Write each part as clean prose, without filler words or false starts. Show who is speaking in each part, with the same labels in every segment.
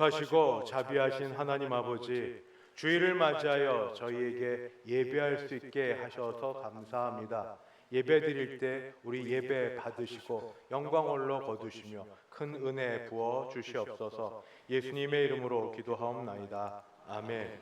Speaker 1: 거룩하시고 자비하신 하나님 아버지, 주일을 맞이하여 저희에게 예배할 수 있게 하셔서 감사합니다. 예배 드릴 때 우리 예배 받으시고 영광 홀로 거두시며 큰 은혜 부어 주시옵소서. 예수님의 이름으로 기도하옵나이다. 아멘.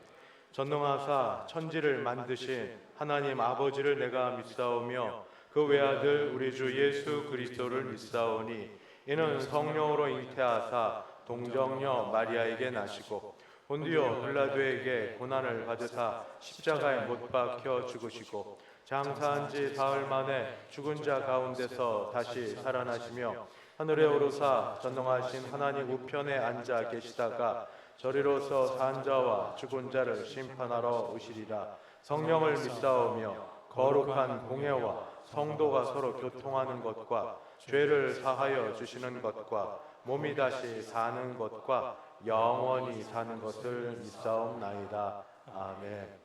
Speaker 1: 전능하사 천지를 만드신 하나님 아버지를 내가 믿사오며 그 외아들 우리 주 예수 그리스도를 믿사오니 이는 성령으로 잉태하사 동정녀 마리아에게 나시고 본디오 빌라도에게 고난을 받으사 십자가에 못 박혀 죽으시고 장사한 지 사흘 만에 죽은 자 가운데서 다시 살아나시며 하늘에 오르사 전능하신 하나님 우편에 앉아 계시다가 저리로서 산 자와 죽은 자를 심판하러 오시리라. 성령을 믿사오며 거룩한 공예와 성도가 서로 교통하는 것과 죄를 사하여 주시는 것과 몸이 다시 사는 것과 영원히 사는 것을 믿사옵나이다. 아멘.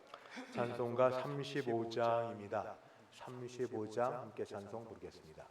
Speaker 1: 찬송가 35장입니다. 35장 함께 찬송 부르겠습니다.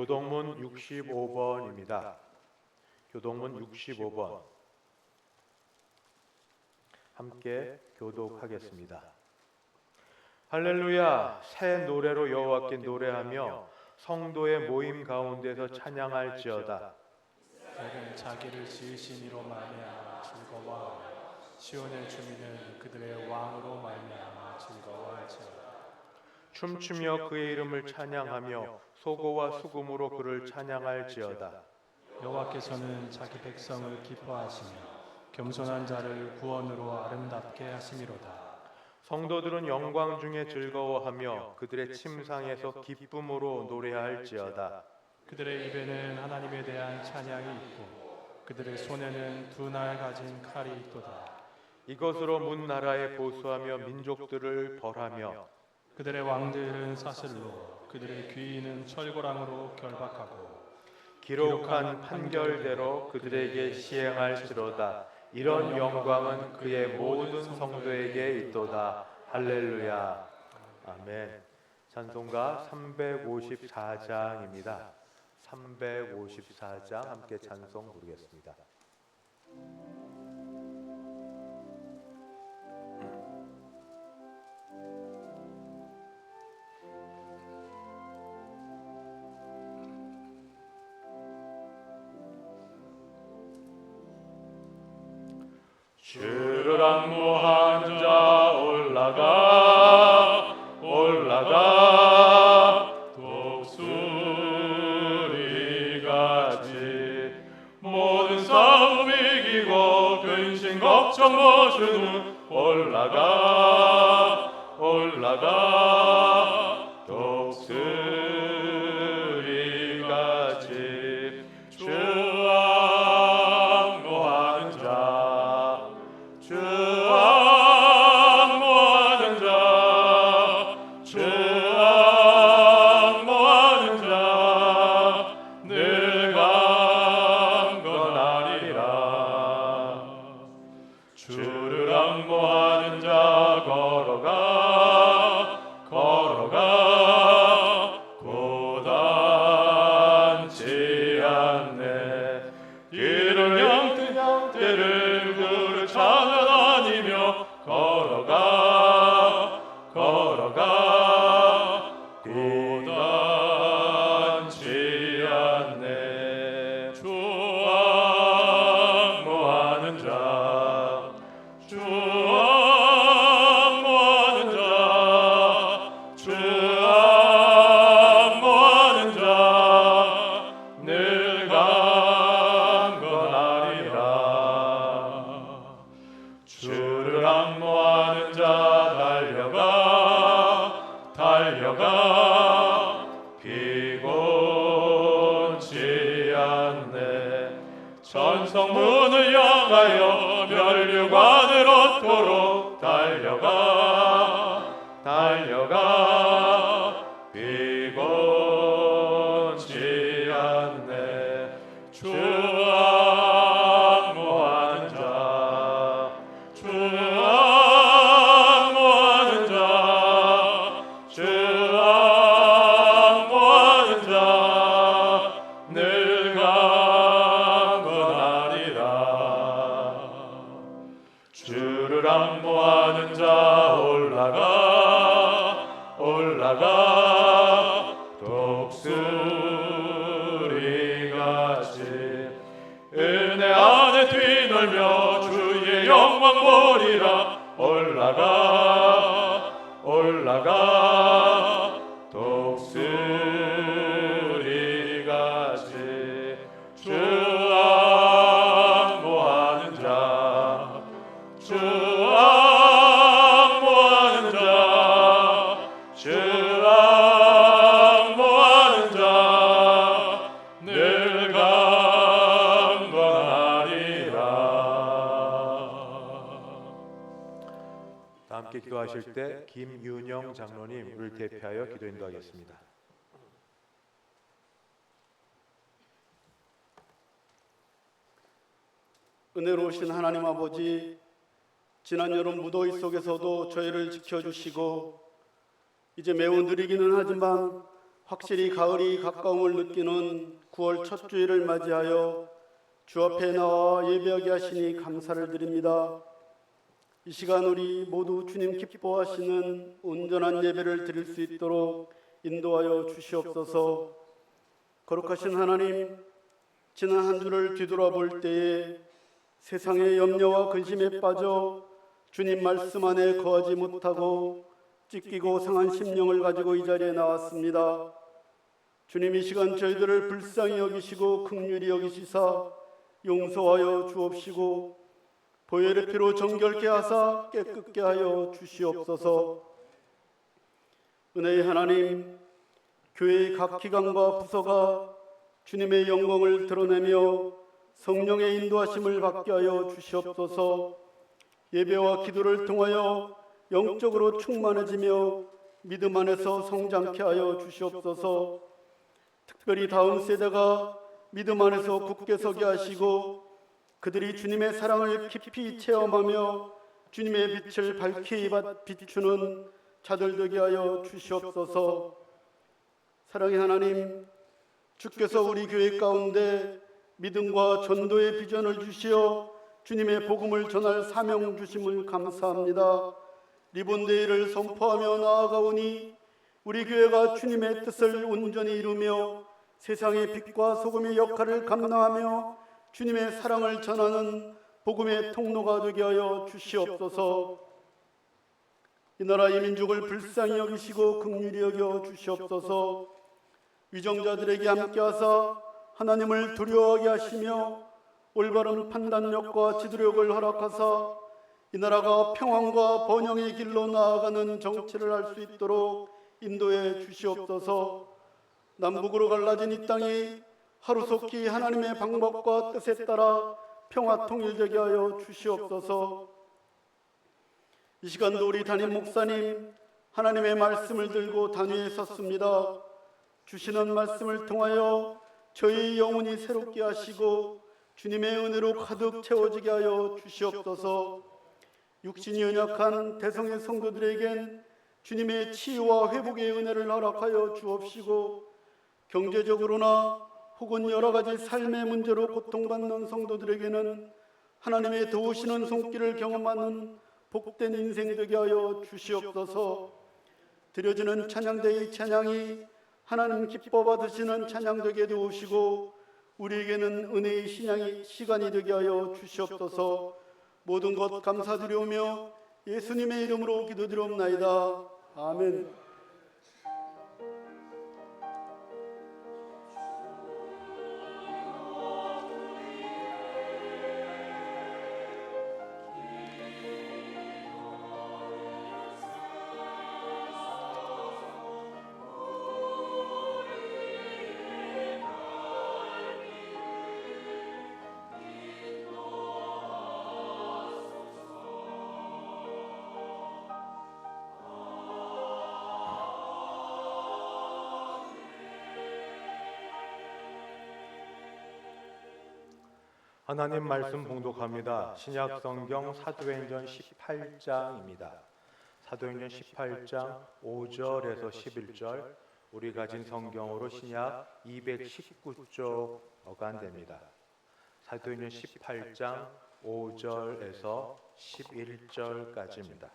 Speaker 1: 교동문 65번입니다. 교동문 65번 함께 교독하겠습니다. 할렐루야. 새 노래로 여호와께 노래하며 성도의 모임 가운데서 찬양할지어다.
Speaker 2: 이스라엘은 자기를 지으신 이로 말미암아 즐거워하며 시온의 주민은 그들의 왕으로 말미암아 즐거워할지어다.
Speaker 1: 춤추며 그의 이름을 찬양하며 소고와 수금으로 그를 찬양할지어다.
Speaker 2: 여호와께서는 자기 백성을 기뻐하시며 겸손한 자를 구원으로 아름답게 하심이로다.
Speaker 1: 성도들은 영광 중에 즐거워하며 그들의 침상에서 기쁨으로 노래할지어다.
Speaker 2: 그들의 입에는 하나님에 대한 찬양이 있고 그들의 손에는 두 날 가진 칼이 있도다.
Speaker 1: 이것으로 문 나라에 보수하며 민족들을 벌하며
Speaker 2: 그들의 왕들은 사슬로 그들의 귀인은 철고랑으로 결박하고
Speaker 1: 기록한 판결대로 그들에게 시행할지로다. 이런 영광은 그의 모든 성도에게 있도다. 할렐루야. 아멘. 찬송가 354장입니다. 354장 함께 찬송 부르겠습니다. 주를 안무하는 자 올라가 독수리같이 모든 싸움 이기고 근심 걱정 모르는 올라가 독수리같이 주 안무하는 자 주 안무하는 자 늘 강건하리라. 주를 안무하는 자 걸어가 고단치 않네. 길을 양떼를 그를 찾아다니며 걸어가 고단치 않네. 주 안무하는 자 늘 강건하리라. 주를 안무하는 자 달려가 피곤치 않네. 천성문을 향하여 면류관을 얻도록 달려가 피곤치 않네. 주 안무하는 자 늘 강건하리라. 주를 안무하는 자 올라가 독수리같이 은혜 안에 뛰놀며 주의 영광 보리라. 올라가 독수리같이 주 안무하는 자 늘 강건하리라. 다 함께 기도하실 때 김윤영 장로님을 대표하여 기도 인도하겠습니다.
Speaker 3: 은혜로우신 하나님 아버지, 지난 여름 무더위 속에서도 저희를 지켜주시고 이제 매우 느리기는 하지만 확실히 가을이 가까움을 느끼는 9월 첫 주일을 맞이하여 주 앞에 나와 예배하게 하시니 감사를 드립니다. 이 시간 우리 모두 주님 기뻐하시는 온전한 예배를 드릴 수 있도록 인도하여 주시옵소서. 거룩하신 하나님, 지난 한 주를 뒤돌아볼 때에 세상의 염려와 근심에 빠져 주님 말씀 안에 거하지 못하고 찢기고 상한 심령을 가지고 이 자리에 나왔습니다. 주님, 이 시간 저희들을 불쌍히 여기시고 긍휼히 여기시사 용서하여 주옵시고 보혈의 피로 정결케 하사 깨끗게 하여 주시옵소서. 은혜의 하나님, 교회의 각 기관과 부서가 주님의 영광을 드러내며 성령의 인도하심을 받게 하여 주시옵소서. 예배와 기도를 통하여 영적으로 충만해지며 믿음 안에서 성장케 하여 주시옵소서. 특별히 다음 세대가 믿음 안에서 굳게 서게 하시고 그들이 주님의 사랑을 깊이 체험하며 주님의 빛을 밝히 비추는 자들 되게 하여 주시옵소서. 사랑의 하나님, 주께서 우리 교회 가운데 믿음과 전도의 비전을 주시어 주님의 복음을 전할 사명 주심을 감사합니다. 리본데이를 선포하며 나아가오니 우리 교회가 주님의 뜻을 온전히 이루며 세상의 빛과 소금의 역할을 감당하며 주님의 사랑을 전하는 복음의 통로가 되게 하여 주시옵소서. 이 나라 이 민족을 불쌍히 여기시고 긍휼히 여겨 주시옵소서. 위정자들에게 함께하사 하나님을 두려워하게 하시며 올바른 판단력과 지도력을 허락하사 이 나라가 평안과 번영의 길로 나아가는 정치를 할 수 있도록 인도해 주시옵소서. 남북으로 갈라진 이 땅이 하루속히 하나님의 방법과 뜻에 따라 평화 통일되게 하여 주시옵소서. 이 시간도 우리 담임 목사님 하나님의 말씀을 들고 단위에 섰습니다. 주시는 말씀을 통하여 저희 영혼이 새롭게 하시고 주님의 은혜로 가득 채워지게 하여 주시옵소서. 육신이 연약한 대성의 성도들에겐 주님의 치유와 회복의 은혜를 허락하여 주옵시고 경제적으로나 혹은 여러 가지 삶의 문제로 고통받는 성도들에게는 하나님의 도우시는 손길을 경험하는 복된 인생 되게 하여 주시옵소서. 드려지는 찬양대의 찬양이 하나님 기뻐 받으시는 찬양 되게 도우시고 우리에게는 은혜의 시간이 되게 하여 주시옵소서. 모든 것 감사드리오며 예수님의 이름으로 기도드리옵나이다. 아멘.
Speaker 1: 하나님 말씀 봉독합니다. 신약 성경 사도행전 18장입니다. 사도행전 18장 5절에서 11절, 우리 가진 성경으로 신약 219쪽가 됩니다. 사도행전 18장 5절에서 11절까지입니다.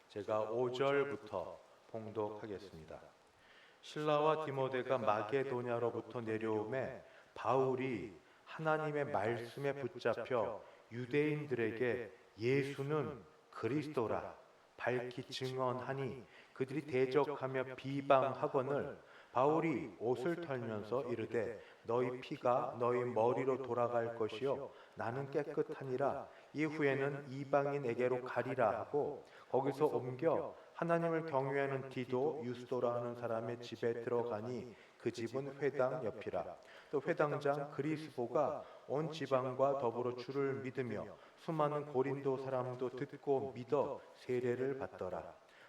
Speaker 1: 제가 5절부터 봉독하겠습니다. 실라와 디모데가 마게도냐로부터 내려오매 바울이 하나님의 말씀에 붙잡혀 유대인들에게 예수는 그리스도라 밝히 증언하니 그들이 대적하며 비방하거늘 바울이 옷을 털면서 이르되 너희 피가 너희 머리로 돌아갈 것이요 나는 깨끗하니라. 이후에는 이방인에게로 가리라 하고 거기서 옮겨 하나님을 경외하는 디도 유스도라 하는 사람의 집에 들어가니 그 집은 회당 옆이라. 또 회당장 그리스보가 온 지방과 더불어 주를 믿으며 수많은 고린도 사람도 듣고 믿어 세례를 받더라.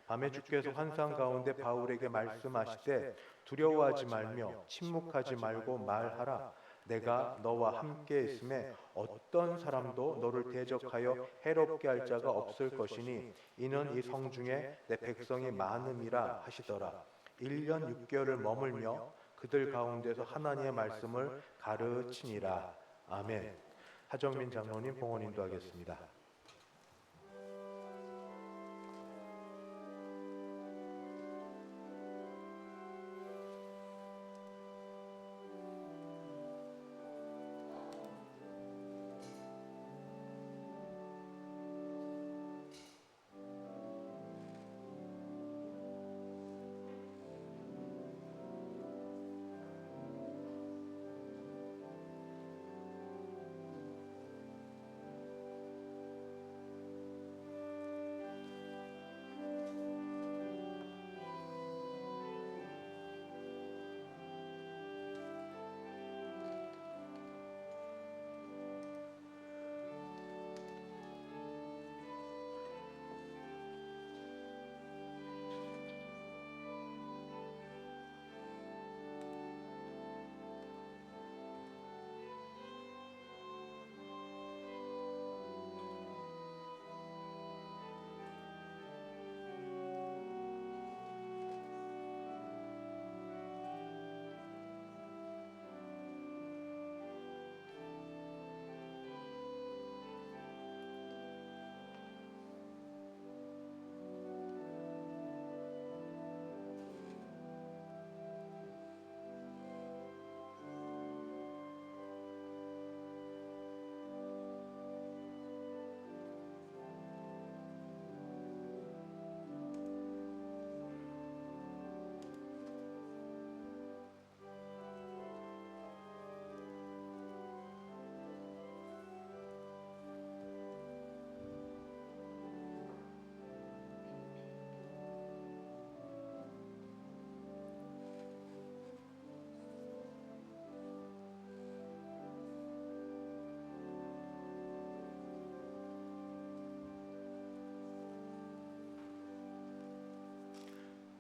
Speaker 1: 밤에 주께서 환상 가운데 바울에게 말씀하시되 두려워하지 말며 침묵하지 말고 말하라. 내가 너와 함께 있음에 어떤 사람도 너를 대적하여 해롭게 할 자가 없을 것이니 이는 이 성중에 내 백성이 많음이라 하시더라. 1년 6개월을 머물며 그들 가운데서 하나님의 말씀을 가르치니라. 아멘. 하정민 장로님 봉헌 인도하겠습니다.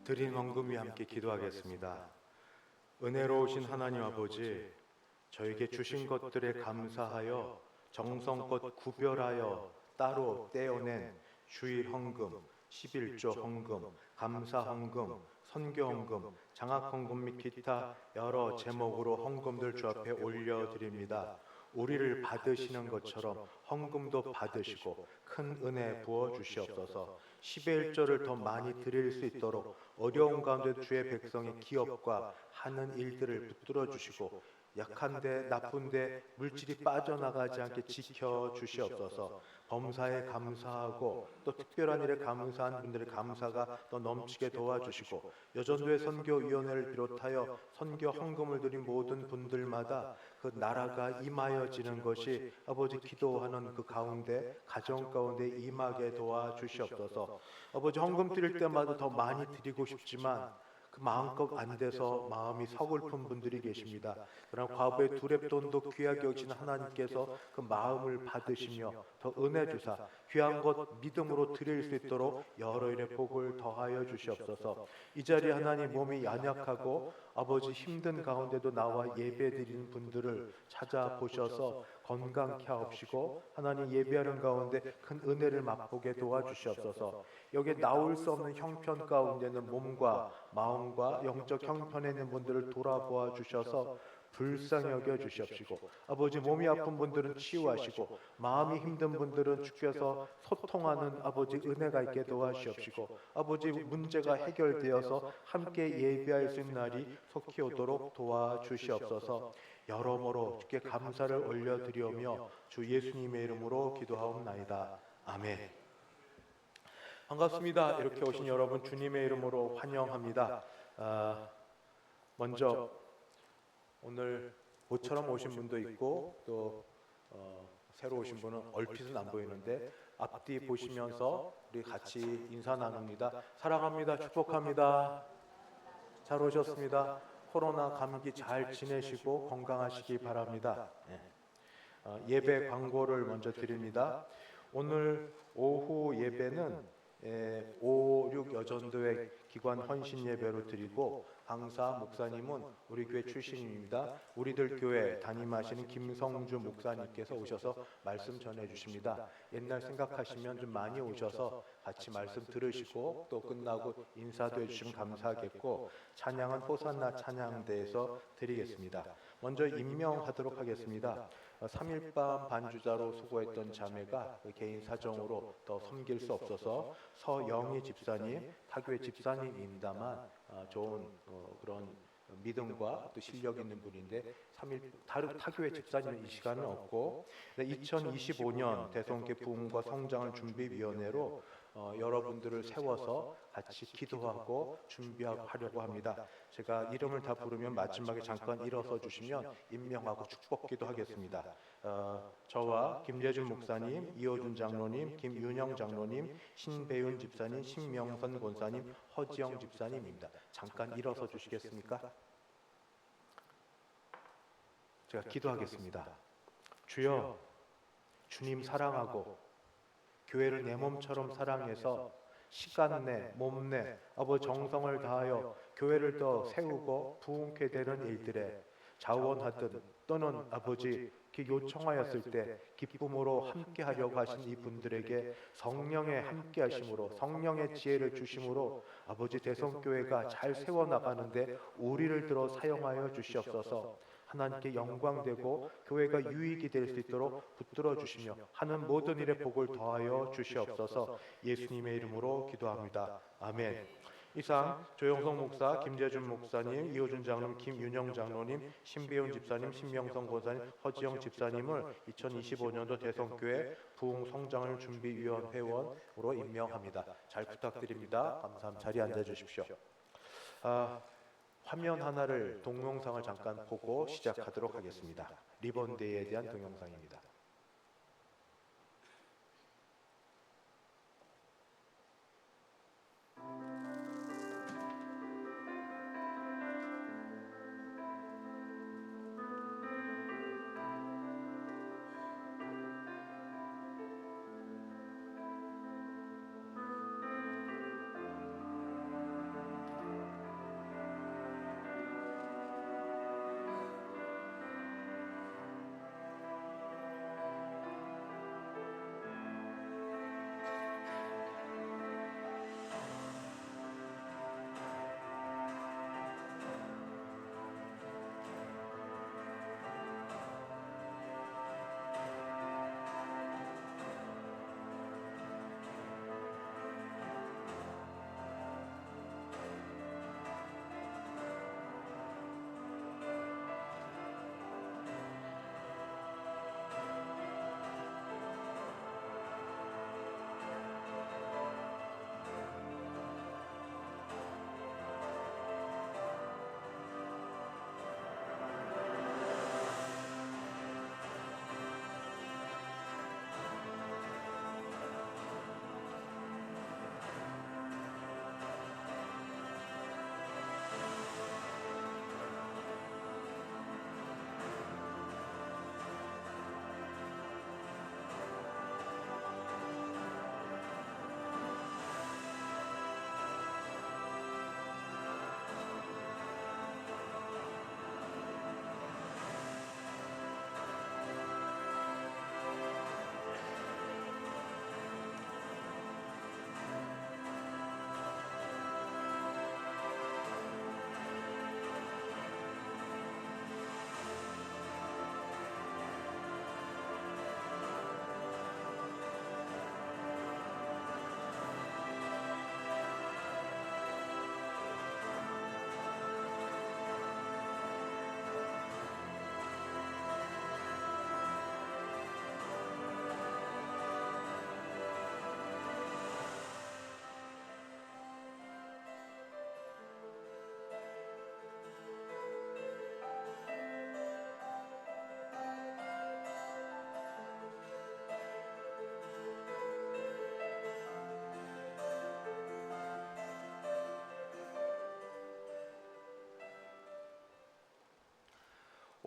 Speaker 1: 드린 헌금 위에 함께 기도하겠습니다. 은혜로우신 하나님 아버지, 저에게 주신 것들에 감사하여 정성껏 구별하여 따로 떼어낸 주일 헌금, 11조 헌금, 감사 헌금, 선교 헌금, 장학 헌금 및 기타 여러 제목으로 헌금들 주 앞에 올려드립니다. 우리를 받으시는 것처럼 헌금도 받으시고 큰 은혜 부어 주시옵소서. 10의 1조를 더 많이 드릴 수 있도록 어려운 가운데 주의 백성의 기업과 하는 일들을 붙들어 주시고 약한데 나쁜데 물질이 빠져나가지 않게 지켜 주시옵소서. 범사에 감사하고 또 특별한 일에 감사한 분들의 감사가 더 넘치게 도와주시고 여전도의 선교위원회를 비롯하여 선교 헌금을 드린 모든 분들마다 그 나라가 임하여지는 것이 아버지 기도하는 그 가운데 가정 가운데 임하게 도와주시옵소서. 아버지 헌금 드릴 때마다 더 많이 드리고 싶지만 그 마음껏 안 돼서 마음이 서글픈 분들이 계십니다. 그러나 과부의 두렙돈도 귀하게 여기시는 하나님께서 그 마음을 받으시며 더 은혜 주사 귀한 것 믿음으로 드릴 수 있도록 여러 일의 복을 더하여 주시옵소서. 이 자리에 하나님 몸이 연약하고 아버지 힘든 가운데도 나와 예배 드리는 분들을 찾아보셔서 건강케 하옵시고 하나님 예배하는 가운데 큰 은혜를 맛보게 도와주시옵소서. 여기에 나올 수 없는 형편 가운데는 몸과 마음과 영적 형편에 있는 분들을 돌아보아 주셔서 불쌍히 여겨 주시옵시고 아버지 몸이 아픈 분들은 치유하시고 마음이 힘든 분들은 주께서 소통하는 아버지 은혜가 있게 도와주시옵시고 아버지 문제가 해결되어서 함께 예배할 수 있는 날이 속히 오도록 도와주시옵소서. 여러모로 주께 감사를 올려드리오며 주 예수님의 이름으로 기도하옵나이다. 아멘. 반갑습니다. 이렇게 오신 여러분 주님의 이름으로 환영합니다. 먼저 오늘 모처럼 오신 분도 있고 또 새로 오신 분은 얼핏은 안 보이는데 앞뒤 보시면서 우리 같이 인사 나눕니다. 사랑합니다. 축복합니다. 잘 오셨습니다. 코로나 감기 잘 지내시고 건강하시기 바랍니다. 예배 광고를 먼저 드립니다. 오늘 오후 예배는 5, 6 여전도의 기관 헌신 예배로 드리고 강사 목사님은 우리 교회 출신입니다. 우리들 교회 담임하시는 김성주 목사님께서 오셔서 말씀 전해주십니다. 옛날 생각하시면 좀 많이 오셔서 같이 말씀 들으시고 또 끝나고 인사도 해주시면 감사하겠고 찬양은 호산나 찬양대에서 드리겠습니다. 먼저 임명하도록 하겠습니다. 3일 밤 반주자로 수고했던 자매가 개인 사정으로 더 섬길 수 없어서 서영희 집사님, 타교회 집사님입니다만 좋은 그런 믿음과 또 실력 있는 분인데 3일 다른 타교회 집사님은 이 시간은 없고 2025년 대성교 부흥과 성장을 준비위원회로 여러분들을 세워서 같이 기도하고 준비하려고 합니다. 제가 이름을 다 부르면 마지막에 잠깐 일어서 주시면 임명하고 축복기도 하겠습니다. 저와 김재준 목사님, 이호준 장로님, 김윤영 장로님, 신배윤 집사님, 신명선 권사님, 허지영 집사님입니다. 잠깐 일어서 주시겠습니까? 제가 기도하겠습니다. 주여, 주님 사랑하고 교회를 내 몸처럼 사랑해서 시간 내, 몸 내, 아버지 정성을 다하여 교회를 더 세우고 부흥케 되는 일들에 자원하든 또는 아버지 요청하였을 때 기쁨으로 함께하려고 하신 이분들에게 성령의 함께하심으로 성령의 지혜를 주심으로 아버지 대성교회가 잘 세워나가는데 우리를 들어 사용하여 주시옵소서. 하나님께 영광되고 교회가 유익이 될 수 있도록 붙들어 주시며 하는 모든 일에 복을 더하여 주시옵소서. 예수님의 이름으로 기도합니다. 아멘. 이상 조영성 목사, 김재준 목사님, 이호준 장로님, 김윤영 장로님, 신배훈 집사님, 신명성 권사님, 허지영 집사님을 2025년도 대성교회 부흥성장을 준비위원 회원으로 임명합니다. 잘 부탁드립니다. 감사합니다. 자리에 앉아주십시오. 화면 하나를 동영상을 잠깐 보고 시작하도록 하겠습니다. 리본데이에 대한 동영상입니다.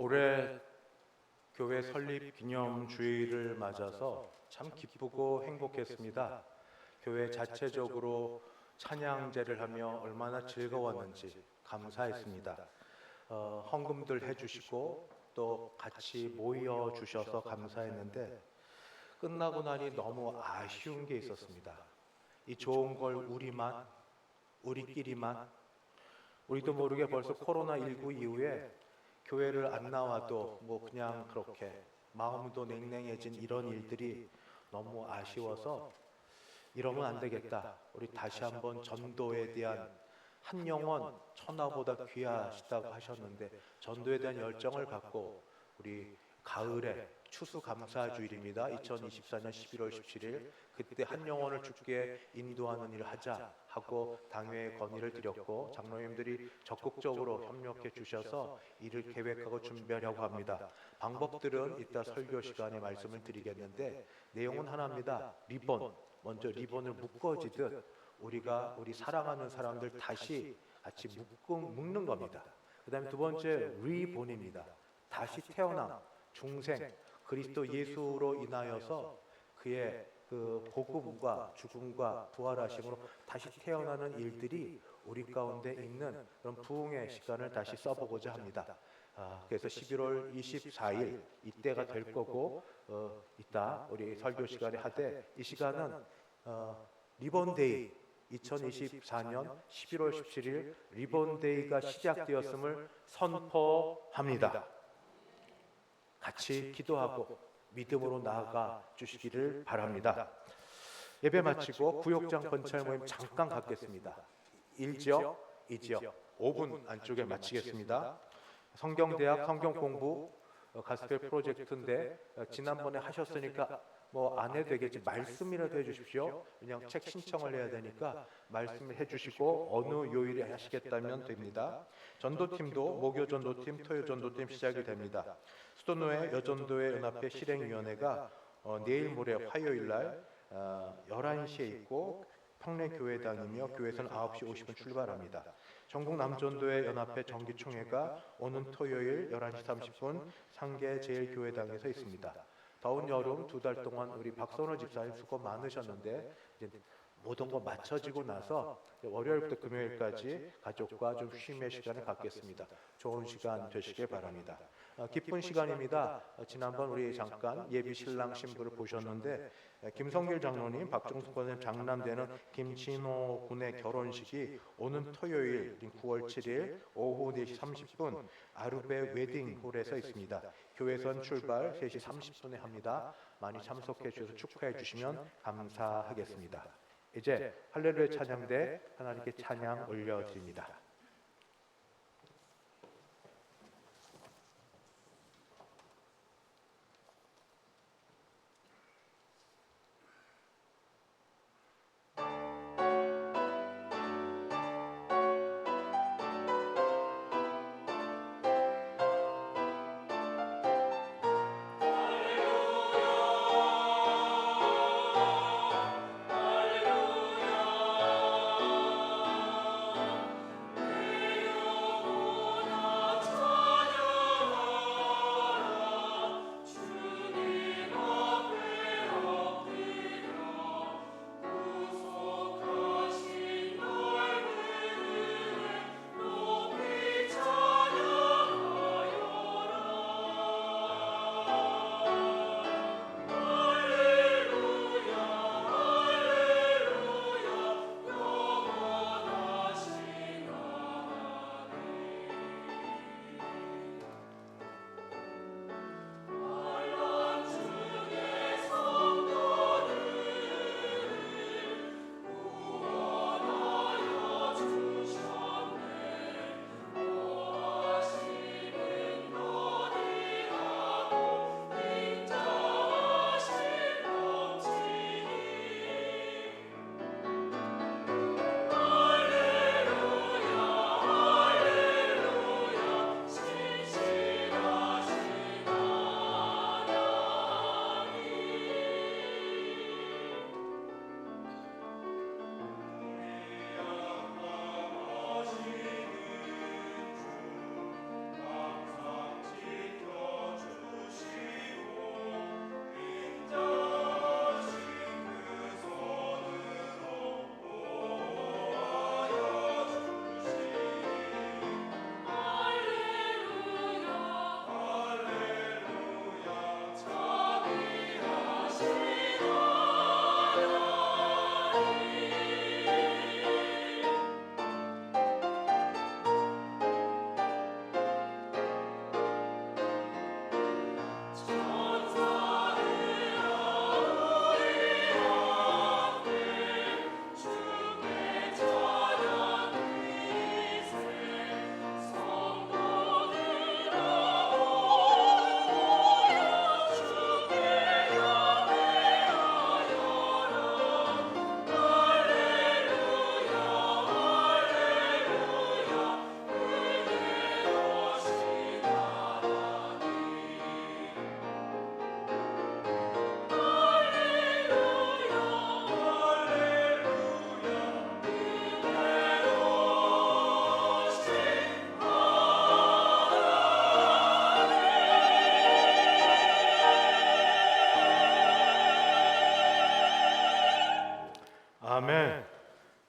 Speaker 1: 올해 교회 설립 기념 주일을 맞아서 참 기쁘고 행복했습니다. 교회 자체적으로 찬양제를 하며 얼마나 즐거웠는지 감사했습니다. 헌금들 해주시고 또 같이 모여 주셔서 감사했는데 끝나고 나니 너무 아쉬운 게 있었습니다. 이 좋은 걸 우리끼리만 우리도 모르게 벌써 코로나19 이후에 교회를 안 나와도 뭐 그냥 그렇게 마음도 냉랭해진 이런 일들이 너무 아쉬워서 이러면 안 되겠다. 우리 다시 한번 전도에 대한 한 영혼 천하보다 귀하시다고 하셨는데 전도에 대한 열정을 갖고 우리 가을에 추수감사주일입니다. 2024년 11월 17일 그때 한 영혼을 주께 인도하는 일을 하자 하고 당회에 건의를 드렸고 장로님들이 적극적으로 협력해 주셔서 이를 계획하고 준비하려고 합니다. 방법들은 이따 설교 시간에 말씀을 드리겠는데 내용은 하나입니다. 먼저 리본을 묶어지듯 우리가 우리 사랑하는 사람들 다시 같이 묶는 겁니다. 그 다음에 두 번째 리본입니다. 다시 태어남, 중생, 그리스도 예수로 인하여서 그의 그 복음과 죽음과 부활하심으로 다시 태어나는 일들이 우리 가운데 있는 그런 부흥의 시간을 다시 써보고자 합니다. 그래서 11월 24일 이때가 될 거고 이따 우리 설교 시간에 하되 이 시간은 리본데이 2024년 11월 17일 리본데이가 시작되었음을 선포합니다. 같이 기도하고 믿음으로 나아가 주시기를 바랍니다. 예배 마치고 구역장 번찰 모임 잠깐 갖겠습니다. 1지역, 2지역 5분 안쪽에 마치겠습니다. 성경대학 성경공부 가스펠 프로젝트인데 지난번에 하셨으니까 뭐 안 해도 되겠지 말씀이라도 해주십시오. 그냥 책 신청을 해야 되니까 말씀을 해주시고 어느 요일에 하시겠다면 됩니다. 전도팀도 목요 전도팀, 토요 전도팀 시작이 됩니다. 수도노회 여전도회 연합회 실행위원회가 내일 모레 화요일 날 11시에 있고 평내교회당이며 교회선 9시 50분 출발합니다. 전국 남전도회 연합회 정기총회가 오는 토요일 11시 30분 상계제일교회당에서 있습니다. 더운 여름 2달 동안 우리 박선호 집사님 수고 많으셨는데 이제 모든 거 마쳐지고 나서 월요일부터 금요일까지 가족과 좀 쉼의 시간을 갖겠습니다. 좋은 시간 되시길 바랍니다. 기쁜 시간입니다. 지난번 우리 잠깐 예비 신랑 신부를 보셨는데 김성길 장로님, 박종숙 권사님 장남되는 김진호 군의 결혼식이 오는 토요일 9월 7일 오후 4시 30분 아루베 웨딩홀에서 있습니다. 교회선 출발 3시 30분에 합니다. 많이 참석해 주셔서 축하해 주시면 감사하겠습니다. 이제 할렐루야 찬양대 하나님께 찬양 올려드립니다.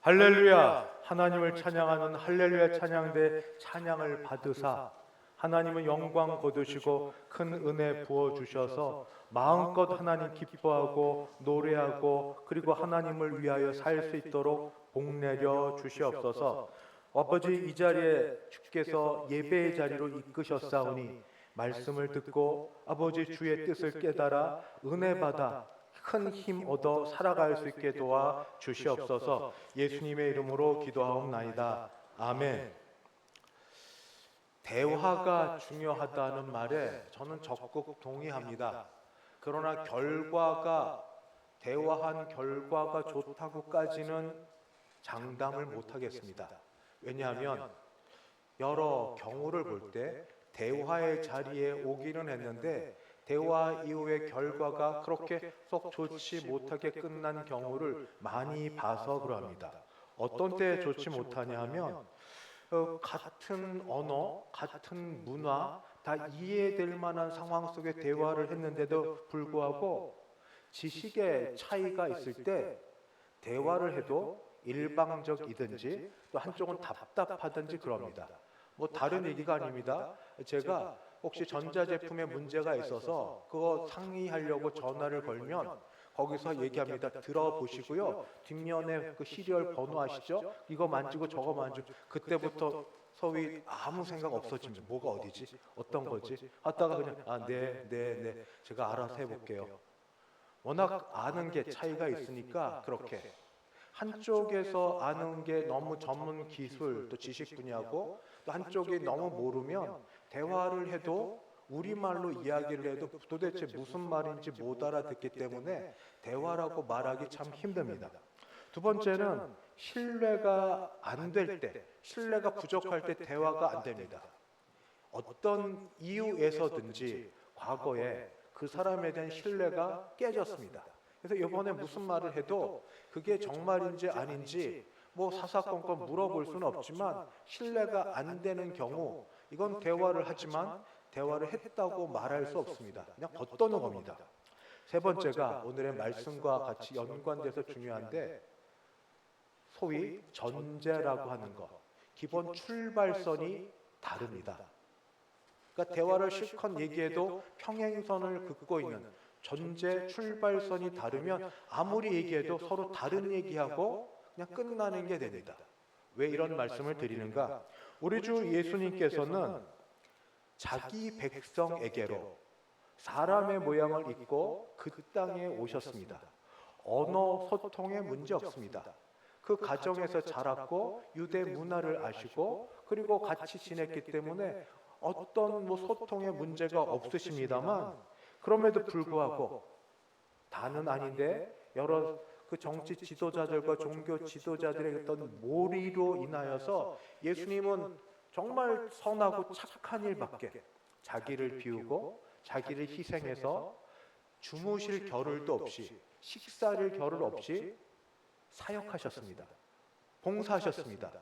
Speaker 1: 할렐루야. 하나님을 찬양하는 할렐루야 찬양대 찬양을 받으사 하나님은 영광 거두시고 큰 은혜 부어 주셔서 마음껏 하나님 기뻐하고 노래하고 그리고 하나님을 위하여 살 수 있도록 복내려 주시옵소서. 아버지, 이 자리에 주께서 예배의 자리로 이끄셨사오니 말씀을 듣고 아버지 주의 뜻을 깨달아 은혜 받아 큰 힘 얻어 살아갈 수 있게 도와 주시옵소서. 예수님의 이름으로 기도하옵나이다. 아멘. 대화가 중요하다는 말에 저는 적극 동의합니다. 그러나 대화한 결과가 좋다고까지는 장담을 못하겠습니다. 왜냐하면 여러 경우를 볼 때 대화의 자리에 오기는 했는데 대화 이후의 결과가 그렇게 썩 좋지 못하게 끝난 경우를 많이 봐서 그럽니다. 어떤 때 좋지 못하냐 하면 같은 언어, 같은 문화 다 이해될 만한 상황 속에 대화를 했는데도 불구하고 지식의 차이가 있을 때 대화를 해도 일방적이든지 또 한쪽은 답답하든지 그럽니다. 뭐 다른 얘기가 아닙니다. 제가 혹시 전자제품에 문제가 있어서 그거 상의하려고 전화를 걸면 거기서 얘기합니다. 들어보시고요. 뒷면에 그 시리얼 번호 아시죠? 이거 만지고 저거 만지고 그때부터 소위 아무 생각 없어집니다. 뭐가 어디지? 어떤 거지? 하다가 그냥 네. 제가 알아서 해볼게요. 워낙 아는 게 차이가 있으니까 그렇게 한쪽에서 아는 게 너무 전문 기술 또 지식 분야고 또 한쪽이 너무 모르면 대화를 해도 우리말로 이야기를 해도 도대체 무슨 말인지 못 알아듣기 때문에 대화라고 말하기 참 힘듭니다. 두 번째는 신뢰가 안 될 때, 신뢰가 부족할 때 대화가 안 됩니다. 어떤 이유에서든지 과거에 그 사람에 대한 신뢰가 깨졌습니다. 그래서 이번에 무슨 말을 해도 그게 정말인지 아닌지 뭐 사사건건 물어볼 수는 없지만 신뢰가 안 되는 경우 이건 대화를 하지만 대화를 했다고 말할 수 없습니다. 그냥 걷도는 겁니다. 세 번째가 오늘의 말씀과 같이 연관돼서 중요한데 소위 전제라고 하는 것, 기본 출발선이 다릅니다. 그러니까 대화를 실컷 얘기해도 평행선을 긋고 있는 전제 출발선이 다르면 아무리 얘기해도 서로 다른 얘기하고 그냥 끝나는 게 됩니다. 왜 이런 말씀을 드리는가? 우리 주 예수님께서는 자기 백성에게로 사람의 모양을 입고 그 땅에 오셨습니다. 언어 소통에 문제 없습니다. 그 가정에서 자랐고 유대 문화를 아시고 그리고 같이 지냈기 때문에 어떤 소통에 문제가 없으십니다만 그럼에도 불구하고 다는 아닌데 여러 그 정치 지도자들과 종교 지도자들의 어떤 몰이로 인하여서 예수님은 정말 선하고 착한 일밖에 자기를 비우고 자기를 희생해서 주무실 겨를도 없이 식사를 겨를 없이 사역하셨습니다. 봉사하셨습니다.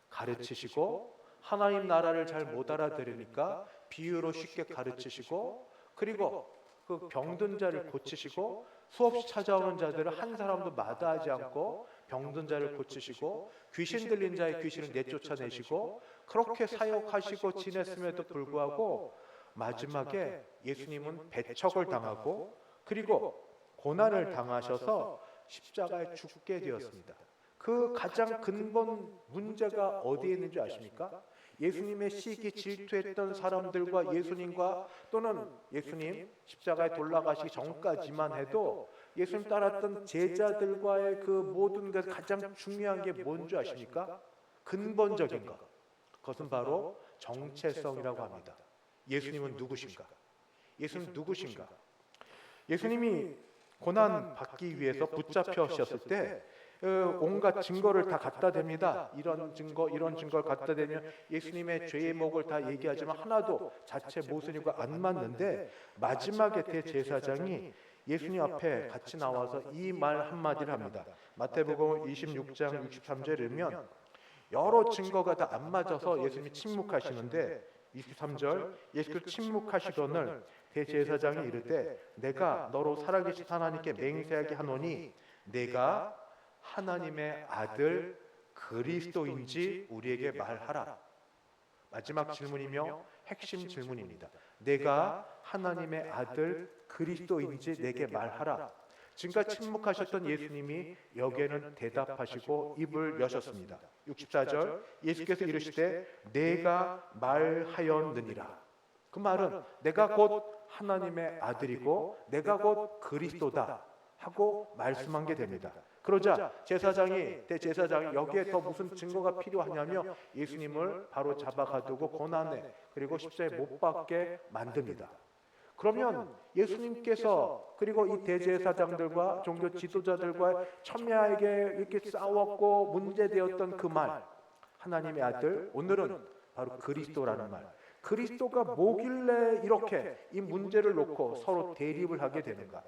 Speaker 1: 가르치시고 하나님 나라를 잘 못 알아들으니까 비유로 쉽게 가르치시고 그리고 그 병든 자를 고치시고 수없이 찾아오는 자들을 한 사람도 마다하지 않고 병든 자를 고치시고 귀신 들린 자의 귀신을 내쫓아내시고 그렇게 사역하시고 지냈음에도 불구하고 마지막에 예수님은 배척을 당하고 그리고 고난을 당하셔서 십자가에 죽게 되었습니다. 그 가장 근본 문제가 어디에 있는지 아십니까? 예수님의 시기 질투했던 사람들과 예수님과 또는 예수님 십자가에 돌아가시기 전까지만 해도 예수님 따랐던 제자들과의 그 모든 것 가장 중요한 게 뭔지 아십니까? 근본적인 것. 그것은 바로 정체성이라고 합니다. 예수님은 누구신가? 예수는 누구신가? 예수님이 고난 받기 위해서 붙잡혀셨을 때 온갖 증거를 다 갖다 댑니다. 이런 증거를 갖다 대면 예수님의 죄의 목을 다 얘기하지만 하나도 자체 모순이고 안 맞는데 마지막에 대제사장이 예수님 앞에 같이 나와서 이 말 한마디를 합니다. 마태복음 26장 63절에 보면 여러 증거가 다 안 맞아서 예수님이 침묵하시는데 23절 예수께서 침묵하시거늘 대제사장이 이르되 내가 너로 살아계신 하나님께 맹세하게 하노니 내가 하나님의 아들 그리스도인지 우리에게 말하라. 마지막 질문이며 핵심 질문입니다. 내가 하나님의 아들 그리스도인지 내게 말하라. 지금까지 침묵하셨던 예수님이 여기에는 대답하시고 입을 여셨습니다. 64절 예수께서 이르시되 내가 말하였느니라. 그 말은 내가 곧 하나님의 아들이고 내가 곧 그리스도다 하고 말씀한 게 됩니다. 그러자 대제사장이 여기에 더 무슨 증거가 필요하냐며 예수님을 바로 잡아가두고 고난에 그리고 십자가에 못 박게 만듭니다. 그러면 예수님께서 그리고 이 대제사장들과 종교 지도자들과 첨예하게 이렇게 싸웠고 문제되었던 그 말, 하나님의 아들, 오늘은 바로 그리스도라는 말. 그리스도가 뭐길래 이렇게 이 문제를 놓고 서로 대립을 하게 되는가?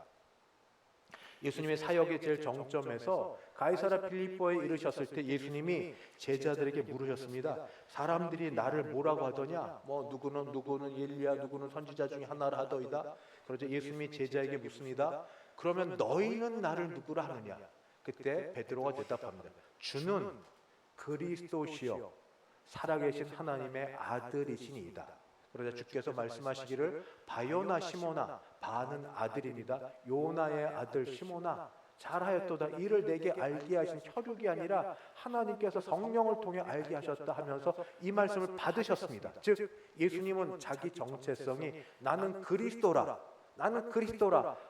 Speaker 1: 예수님의 사역의 제일 정점에서 가이사랴 필리포에 이르셨을 때 예수님이 제자들에게 물으셨습니다. 사람들이 나를 뭐라고 하더냐? 뭐 누구는 엘리야, 누구는 선지자 중에 하나라 하더이다. 그러자 예수님이 제자에게 묻습니다. 그러면 너희는 나를 누구라 하느냐? 그때 베드로가 대답합니다. 주는 그리스도시요 살아계신 하나님의 아들이시니이다. 그러자 주께서 말씀하시기를 바요나 시모나 바는 아들입니다. 요나의 아들 시모나 잘하였도다. 이를 내게 알게 하신 혈육이 아니라 하나님께서 성령을 통해 알게 하셨다 하면서 이 말씀을 받으셨습니다. 즉 예수님은 자기 정체성이 나는 그리스도라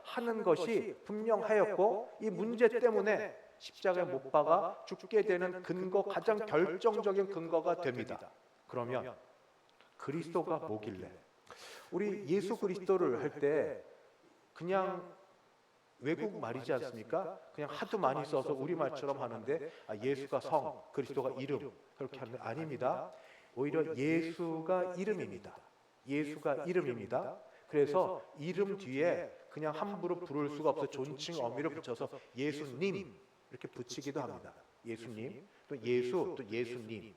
Speaker 1: 하는 것이 분명하였고 이 문제 때문에 십자가에 못 박아 죽게 되는 근거, 가장 결정적인 근거가 됩니다. 그러면 그리스도가 뭐길래? 우리 예수 그리스도를 할 때 그냥 외국 말이지 않습니까? 그냥 하도 많이 써서 우리말처럼 하는데 예수가 성, 그리스도가 이름 그렇게 하는 아닙니다. 오히려 예수가 이름입니다. 예수가 이름입니다. 그래서 이름 뒤에 그냥 함부로 부를 수가 없어 존칭 어미를 붙여서 예수님 이렇게 붙이기도 합니다. 예수님, 또 예수, 또 예수님.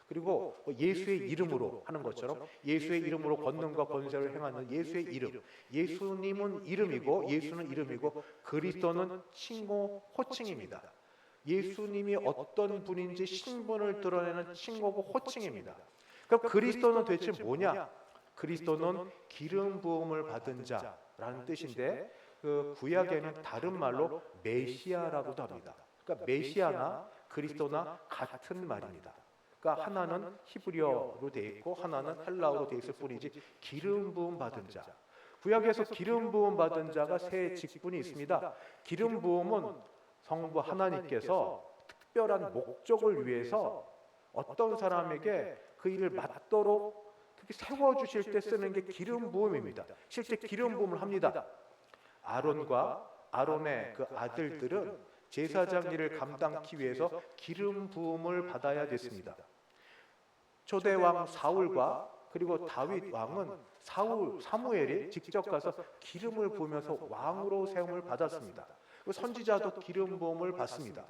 Speaker 1: 그리고 예수의 이름으로 하는 것처럼 예수의 이름으로 권능과 권세를 행하는 예수의 이름. 예수님은 이름이고 예수는 이름이고 그리스도는 칭호, 호칭입니다. 예수님이 어떤 분인지 신분을 드러내는 칭호고 호칭입니다. 그럼 그리스도는 도대체 뭐냐? 그리스도는 기름 부음을 받은 자라는 뜻인데 그 구약에는 다른 말로 메시아라고도 합니다. 그러니까 메시아나 그리스도나 같은 말입니다. 그러니까 하나는 히브리어로 되어 있고 하나는 헬라어로 되어 있을 뿐이지 기름 부음 받은 자. 구약에서 기름 부음 받은 자가 세 직분이 있습니다. 기름 부음은 성부 하나님께서 특별한 목적을 위해서 어떤 사람에게 그 일을 맡도록 그렇게 세워주실 때 쓰는 게 기름 부음입니다. 실제 기름 부음을 합니다. 아론과 아론의 그 아들들은 제사장 일을 감당하기 위해서 기름 부음을 받아야 됐습니다. 초대 왕 사울과 그리고 다윗 왕은 사무엘이 직접 가서 기름을 부으면서 왕으로 세움을 받았습니다. 선지자도 기름 부음을 받습니다.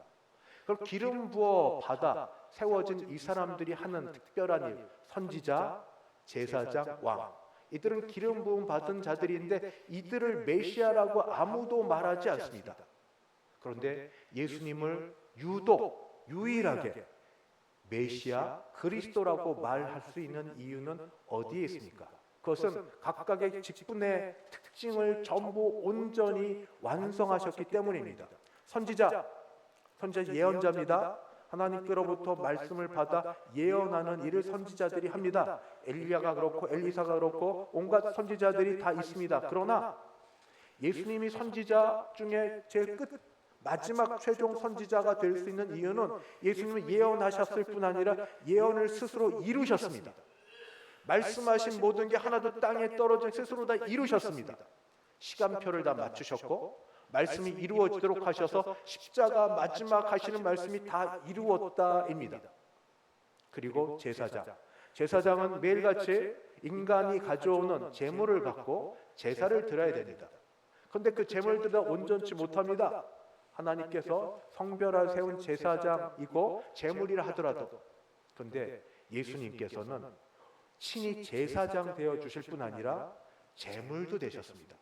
Speaker 1: 그럼 기름 부어 받아 세워진 이 사람들이 하는 특별한 일, 선지자, 제사장, 왕. 이들은 기름 부음 받은 자들인데 이들을 메시아라고 아무도 말하지 않습니다. 그런데 예수님을 유일하게 메시아, 그리스도라고 말할 수 있는 이유는 어디에 있습니까? 그것은 각각의 직분의 특징을 전부 온전히 완성하셨기 때문입니다. 선지자 예언자입니다. 하나님께로부터 말씀을 받아 예언하는 일을 선지자들이 합니다. 엘리야가 그렇고 엘리사가 그렇고 온갖 선지자들이 다 있습니다. 그러나 예수님이 선지자 중에 제일 마지막 최종 선지자가 될 수 있는 이유는 예수님은 예언하셨을 뿐 아니라 예언을 스스로 이루셨습니다. 말씀하신 모든 게 하나도 땅에 떨어져 스스로 다 이루셨습니다. 시간표를 다 맞추셨고 말씀이 이루어지도록 하셔서 십자가 마지막 하시는 말씀이 다 이루었다입니다. 그리고 제사장은 매일같이 인간이 가져오는 제물을 갖고 제사를 드려야 됩니다. 그런데 그 제물들이 온전치 못합니다. 하나님께서 성별을 세운 제사장이고 제물이라 하더라도 그런데 예수님께서는 친히 제사장 되어주실 뿐 아니라 제물도 되셨습니다.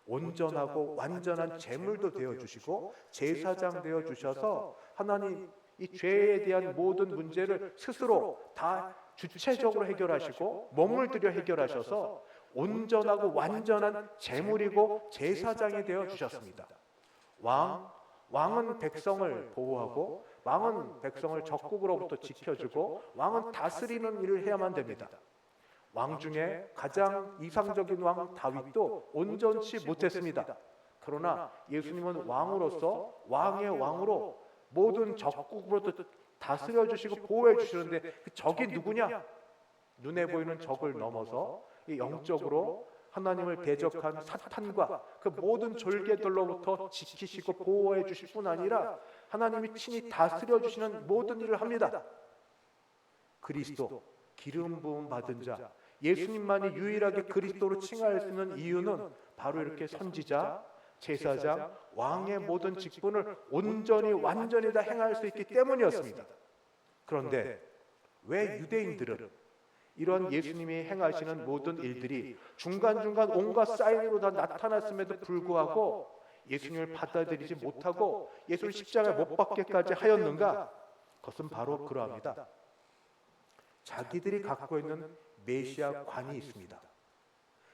Speaker 1: 온전하고 완전한 제물도 되어주시고 제사장 되어주셔서 하나님 이 죄에 대한 모든 문제를 스스로 다 주체적으로 해결하시고 몸을 들여 해결하셔서 온전하고 완전한 제물이고 제사장이 되어 주셨습니다. 왕은 백성을 보호하고 왕은 백성을 적국으로부터 지켜주고 왕은 다스리는 일을 해야만 됩니다. 왕 중에 가장 이상적인 왕 다윗도 온전치 못했습니다. 그러나 예수님은 왕으로서 왕의 왕으로 모든 적국으로부터 다스려 주시고 보호해 주시는데 그 적이 누구냐? 눈에 보이는 적을 넘어서 영적으로 하나님을 대적한 사탄과 그 모든 졸개들로부터 지키시고 보호해 주실 뿐 아니라 하나님이 친히 다스려 주시는 모든 일을 합니다. 그리스도, 기름 부음 받은 자, 예수님만이 유일하게 그리스도로 칭할 수 있는 이유는 바로 이렇게 선지자, 제사장, 왕의 모든 직분을 온전히 완전히 다 행할 수 있기 때문이었습니다. 그런데 왜 유대인들은 이런 예수님이 행하시는 모든 일들이 중간중간 온갖 사인으로 다 나타났음에도 불구하고 예수님을 받아들이지 못하고 예수를 십자가에 못 박게까지 하였는가? 그것은 바로 그러합니다. 자기들이 갖고 있는 메시아관이 있습니다.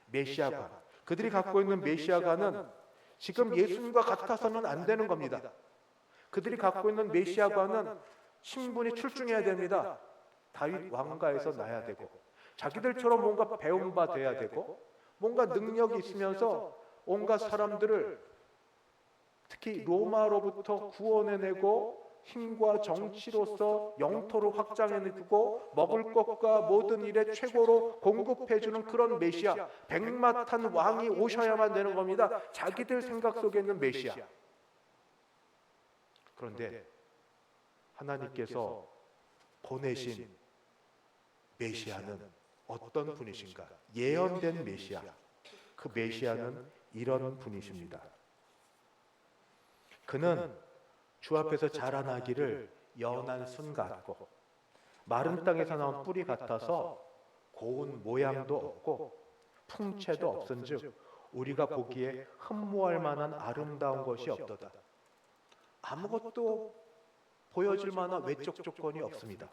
Speaker 1: 메시아관. 그들이 갖고 있는 메시아관은 지금 예수님과 같아서는 안 되는 겁니다. 그들이 갖고 있는 메시아관은 신분이 출중해야 됩니다. 다윗 왕가에서 나야 되고 자기들처럼 뭔가 배운 바 돼야 되고 뭔가 능력이 있으면서 온갖 사람들을 특히 로마로부터 구원해내고 힘과 정치로서 영토를 확장해내고 먹을 것과 모든 일에 최고로 공급해주는 그런 메시아, 백마탄 왕이 오셔야만 되는 겁니다. 자기들 생각 속에 있는 메시아. 그런데 하나님께서 보내신 메시아는 어떤 분이신가? 예언된 메시아. 그 메시아는 이런 분이십니다. 그는 주 앞에서 자라나기를 연한 순 같고 마른 땅에서 나온 뿌리 같아서 고운 모양도 없고 풍채도 없은즉 우리가 보기에 흠모할 만한 아름다운 것이 없도다. 아무것도 보여줄 만한 외적 조건이 없습니다.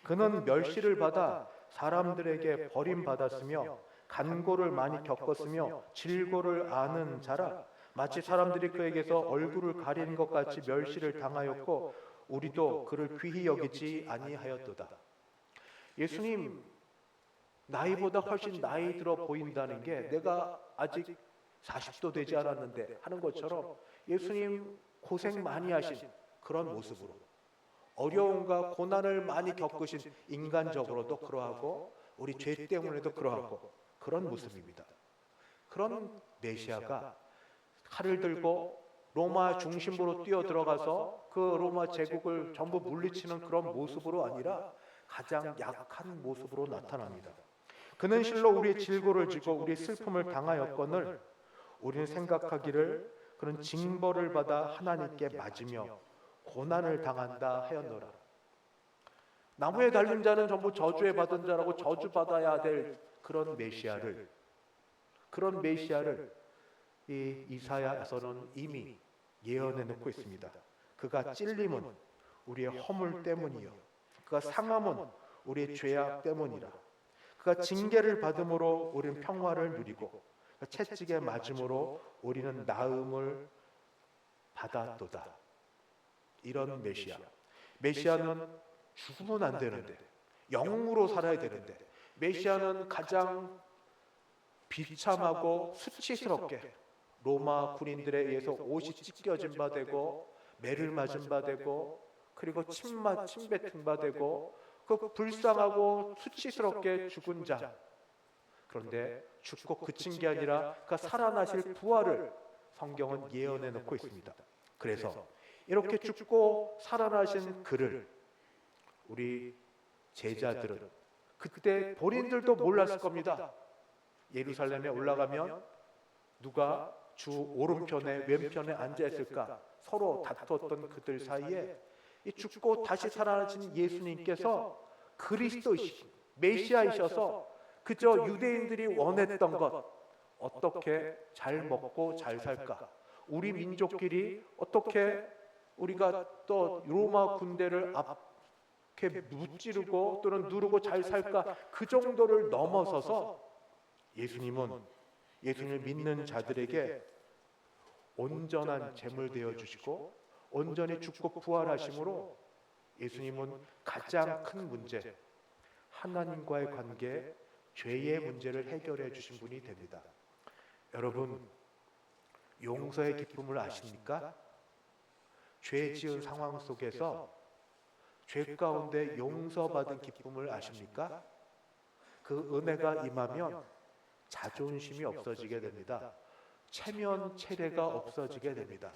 Speaker 1: 그는 멸시를 받아 사람들에게 버림받았으며 간고를 많이 겪었으며 질고를 아는 자라 마치 사람들이 그에게서 얼굴을 가리는 것 같이 멸시를 당하였고 우리도 그를 귀히 여기지 아니하였도다. 예수님 나이보다 훨씬 나이 들어 보인다는 게 내가 아직 40도 되지 않았는데 하는 것처럼 예수님 고생 많이 하신 그런 모습으로 어려움과 고난을 많이 겪으신 인간적으로도 그러하고 우리 죄 때문에도 그러하고 그런 모습입니다. 그런 메시아가 칼을 들고 로마 중심부로 뛰어들어가서 그 로마 제국을 전부 물리치는 그런 모습으로 아니라 가장 약한 모습으로 나타납니다. 그는 실로 우리의 질고를 지고 우리의 슬픔을 당하였거늘 우리는 생각하기를 그런 징벌을 받아 하나님께 맞으며 고난을 당한다 하였노라. 나무에 달린 자는 전부 저주에 받은 자라고 저주받아야 될 그런 메시아를 이 이사야서는 이미 예언해 놓고 있습니다. 그가 찔림은 우리의 허물 때문이요 그가 상함은 우리의 죄악 때문이라. 그가 징계를 받음으로 우리는 평화를 누리고 채찍에 맞음으로 우리는 나음을 받았도다. 이런 메시아는 죽으면 안 되는데 영으로 살아야 되는데 메시아는 가장 비참하고 수치스럽게 로마 군인들에 의해서 옷이 찢겨진 바 되고 매를 맞은 바 되고 그리고 침뱉은 바 되고 그 불쌍하고 수치스럽게 죽은 자. 그런데 죽고 그친 게 아니라 그 살아나실 부활을 성경은 예언해 놓고 있습니다. 그래서 이렇게 죽고 살아나신 그를 우리 제자들은 그때 본인들도 몰랐을 겁니다. 예루살렘에 올라가면 누가 주 오른편에 왼편에 앉아 있을까 서로 다투었던 그들 사이에 이 죽고 다시 살아나신 예수님께서 그리스도이신 메시아이셔서 그저 유대인들이 원했던 것 어떻게 잘 먹고 잘 살까 우리 민족끼리 어떻게 우리가 또 로마 군대를 앞에 무찌르고 또는 누르고 잘 살까 그 정도를 넘어서서 예수님을 믿는 자들에게 온전한 제물 되어 주시고 온전히 죽고 부활하심으로 예수님은 가장 큰 문제, 하나님과의 관계, 죄의 문제를 해결해 주신 분이 됩니다. 여러분, 용서의 기쁨을 아십니까? 죄 지은 상황 속에서 죄 가운데 용서받은 기쁨을 아십니까? 그 은혜가 임하면 자존심이 없어지게 됩니다. 체면 체례가 없어지게 됩니다.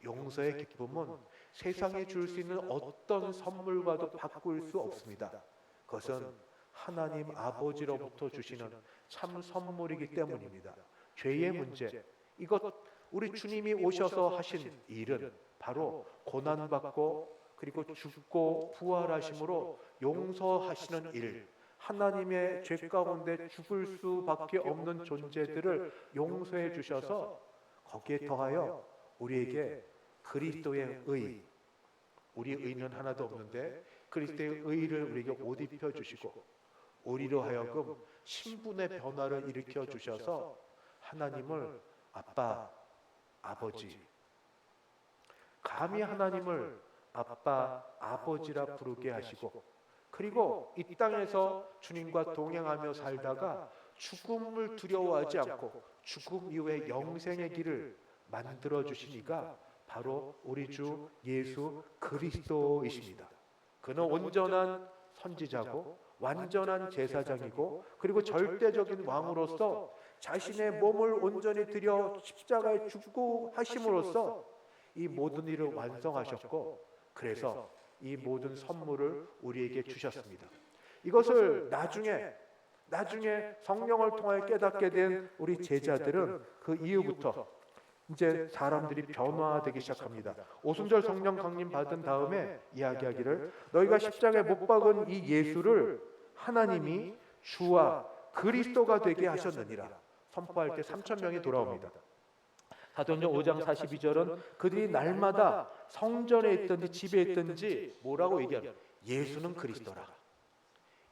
Speaker 1: 용서의 기쁨은 세상에 줄 수 있는 어떤 선물과도 바꿀 수 없습니다. 그것은 하나님 아버지로부터 주시는 참 선물이기 때문입니다. 죄의 문제, 이것 우리 주님이 오셔서 하신 일은 바로 고난받고 그리고 죽고 부활하심으로 용서하시는 일, 하나님의 죄 가운데 죽을 수밖에 없는 존재들을 용서해 주셔서 거기에 더하여 우리에게 그리스도의 의, 우리 의는 하나도 없는데 그리스도의 의를 우리에게 옷 입혀 주시고 우리로 하여금 신분의 변화를 일으켜 주셔서 하나님을 아빠, 아버지, 감히 하나님을 아빠, 아버지라 부르게 하시고 그리고 이 땅에서 주님과 동행하며 살다가 죽음을 두려워하지 않고 죽음 이후의 영생의 길을 만들어 주신 이가 바로 우리 주 예수 그리스도이십니다. 그는 온전한 선지자고 완전한 제사장이고 그리고 절대적인 왕으로서 자신의 몸을 온전히 들여 십자가에 죽고 하심으로써 이 모든 일을 완성하셨고 그래서 이 모든 선물을 우리에게 주셨습니다. 이것을 나중에 성령을 통하여 깨닫게 된 우리 제자들은 그 이후부터 이제 사람들이 변화되기 시작합니다. 오순절 성령 강림 받은 다음에 이야기하기를 너희가 십자가에 못 박은 이 예수를 하나님이 주와 그리스도가 되게 하셨느니라 선포할 때 3,000명이 돌아옵니다. 사도행전 5장 42절은 그들이 날마다 성전에 있든지 집에 있든지 뭐라고 얘기하면 예수는 그리스도라,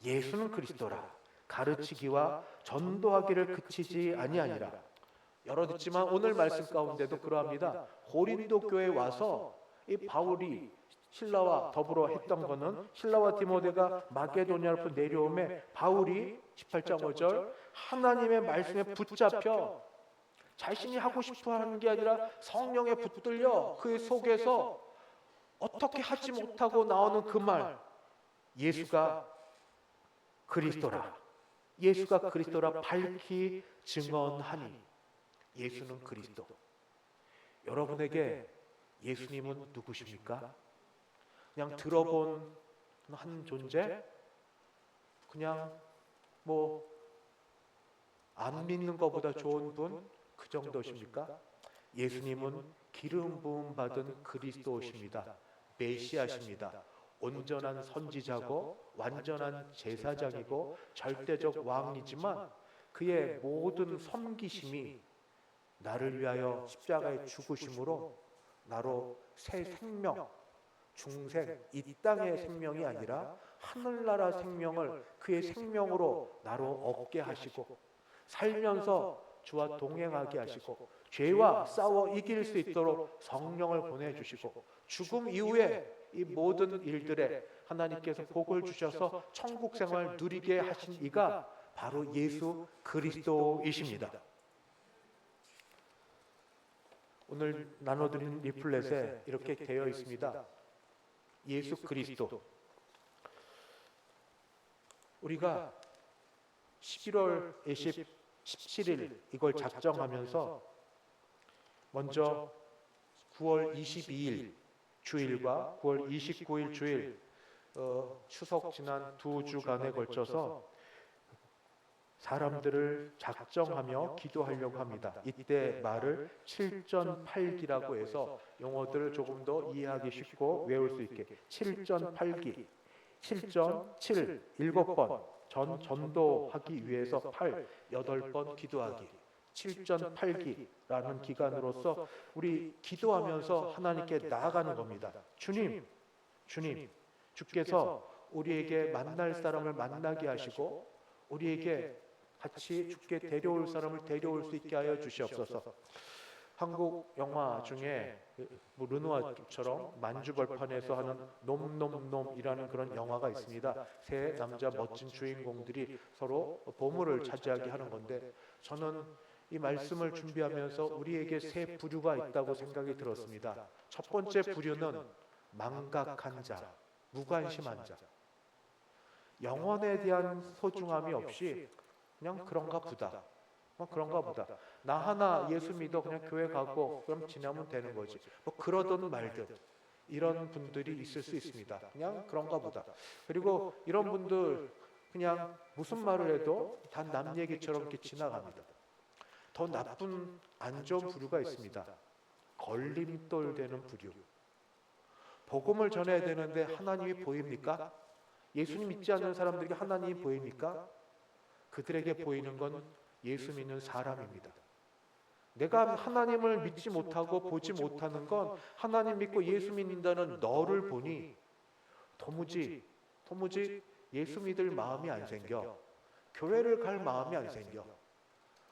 Speaker 1: 예수는 그리스도라 가르치기와 전도하기를 그치지 아니하니라. 여러 듣지만 오늘 말씀 가운데도 그러합니다. 고린도 교회에 와서 이 바울이 신라와 더불어 했던 거는 신라와 디모데가 마게도냐로 내려오매 바울이 18장 5절 하나님의 말씀에 붙잡혀 자신이 하고 싶어 하는 게 아니라 성령에 붙들려 그 속에서 어떻게 하지 못하고 나오는 그 말, 예수가 그리스도라, 예수가 그리스도라 밝히 증언하니 예수는 그리스도. 여러분에게 예수님은 누구십니까? 그냥 들어본 한 존재? 그냥 안 믿는 것보다 좋은 분? 그 정도십니까? 예수님은 기름 부음 받은 그리스도십니다. 메시아십니다. 온전한 선지자고 완전한 제사장이고 절대적 왕이지만 그의 모든 섬기심이 나를 위하여 십자가에 죽으심으로 나로 새 생명, 중생, 이 땅의 생명이 아니라 하늘나라 생명을 그의 생명으로 나로 얻게 하시고 살면서 주와 동행하게 하시고 죄와 싸워 이길 수 있도록 성령을 보내주시고 죽음 이후에 이 모든 일들에 하나님께서 복을 주셔서 천국 생활 누리게 하신 이가 바로 예수 그리스도이십니다. 오늘 나눠드린 리플렛에 이렇게 되어 있습니다. 예수 그리스도. 우리가 11월 17일 이걸 작정하면서 먼저 9월 22일 주일과 9월 29일 주일 추석 지난 2주간에 걸쳐서 사람들을 작정하며 기도하려고 합니다. 이때 말을 7전8기라고 해서 용어들을 조금 더 이해하기 쉽고 외울 수 있게 7전8기 7전 7 7번 전도하기 위해서 8 8번 기도하기 7전 8기라는 기간으로서 우리 기도하면서 하나님께 나아가는 겁니다. 주님, 주께서 우리에게 만날 사람을 만나게 하시고 우리에게 같이 주께 데려올 사람을 데려올 수 있게 하여 주시옵소서. 한국 영화 중에 르누아처럼 만주벌판에서 하는 놈놈놈이라는 그런 영화가 있습니다. 세 남자 멋진 주인공들이 서로 보물을 차지하게 하는 건데, 저는 이 말씀을 준비하면서 우리에게 세 부류가 있다고 생각이 들었습니다. 첫 번째 부류는 망각한 자, 무관심한 자. 영혼에 대한 소중함이 없이 그냥 그런가 보다. 그런가 보다. 나 하나 예수 믿어 그냥 교회 가고 그럼 지나면 되는 거지. 그러든 말든 이런 분들이 있을 수 있습니다. 그냥 그런가 보다. 그리고 이런 분들 그냥 무슨 말을 해도 다 남 얘기처럼 이렇게 지나갑니다. 더 나쁜 안 좋은 부류가 있습니다. 걸림돌 되는 부류. 복음을 전해야 되는데 하나님이 보입니까? 예수님 믿지 않는 사람들에게 하나님이 보입니까? 그들에게 보이는 건 예수 믿는 사람입니다. 내가 하나님을 믿지 못하고 보지 못하는 건 하나님 믿고 예수 믿는다는 너를 보니 도무지 예수 믿을 마음이 안 생겨. 교회를 갈 마음이 안 생겨.